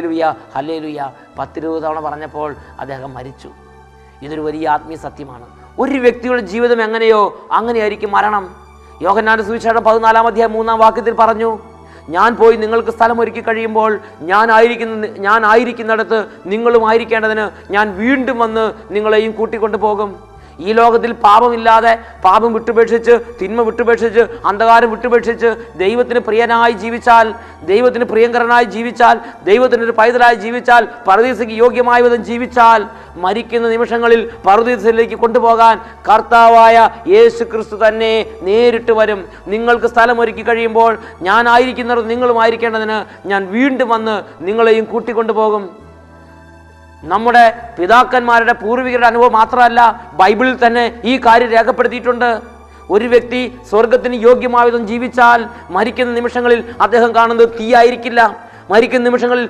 Hallelujah hallelujah 10-20 തവണ പറഞ്ഞപ്പോൾ അദ്ദേഹം മരിച്ചു. ഇതൊരു വലിയ ആത്മീയ സത്യമാണ്. ഒരു വ്യക്തിയുടെ ജീവിതം എങ്ങനെയോ അങ്ങനെയായിരിക്കും മരണം. യോഹന്നാന്റെ സുവിശേഷം 14-ാം അധ്യായം 3-ാം വാക്യത്തിൽ പറഞ്ഞു, ഞാൻ പോയി നിങ്ങൾക്ക് സ്ഥലം ഒരുക്കി കഴിയുമ്പോൾ ഞാൻ ആയിരിക്കുന്നിടത്ത് നിങ്ങളും ആയിരിക്കേണ്ടതിന് ഞാൻ വീണ്ടും വന്ന് നിങ്ങളെയും കൂട്ടിക്കൊണ്ടു പോകും. ഈ ലോകത്തിൽ പാപമില്ലാതെ, പാപം വിട്ടുപേക്ഷിച്ച്, തിന്മ വിട്ടുപേക്ഷിച്ച്, അന്ധകാരം വിട്ടുപേക്ഷിച്ച് ദൈവത്തിന് പ്രിയനായി ജീവിച്ചാൽ, ദൈവത്തിന് പ്രിയങ്കരനായി ജീവിച്ചാൽ, ദൈവത്തിനൊരു പൈതലായി ജീവിച്ചാൽ, പറുദീസയ്ക്ക് യോഗ്യമായ വിധം ജീവിച്ചാൽ, മരിക്കുന്ന നിമിഷങ്ങളിൽ പറുദീസയിലേക്ക് കൊണ്ടുപോകാൻ കർത്താവായ യേശു ക്രിസ്തു തന്നെ നേരിട്ട് വരും. നിങ്ങൾക്ക് സ്ഥലം ഒരുക്കി കഴിയുമ്പോൾ ഞാൻ ആയിരിക്കുന്നിടത്ത് നിങ്ങളും ആയിരിക്കേണ്ടതിന് ഞാൻ വീണ്ടും വന്ന് നിങ്ങളെയും കൂട്ടിക്കൊണ്ടുപോകും. നമ്മുടെ പിതാക്കന്മാരുടെ പൂർവികരുടെ അനുഭവം മാത്രമല്ല, ബൈബിളിൽ തന്നെ ഈ കാര്യം രേഖപ്പെടുത്തിയിട്ടുണ്ട്. ഒരു വ്യക്തി സ്വർഗത്തിന് യോഗ്യമായ വിധം ജീവിച്ചാൽ മരിക്കുന്ന നിമിഷങ്ങളിൽ അദ്ദേഹം കാണുന്നത് തീയായിരിക്കില്ല. മരിക്കുന്ന നിമിഷങ്ങളിൽ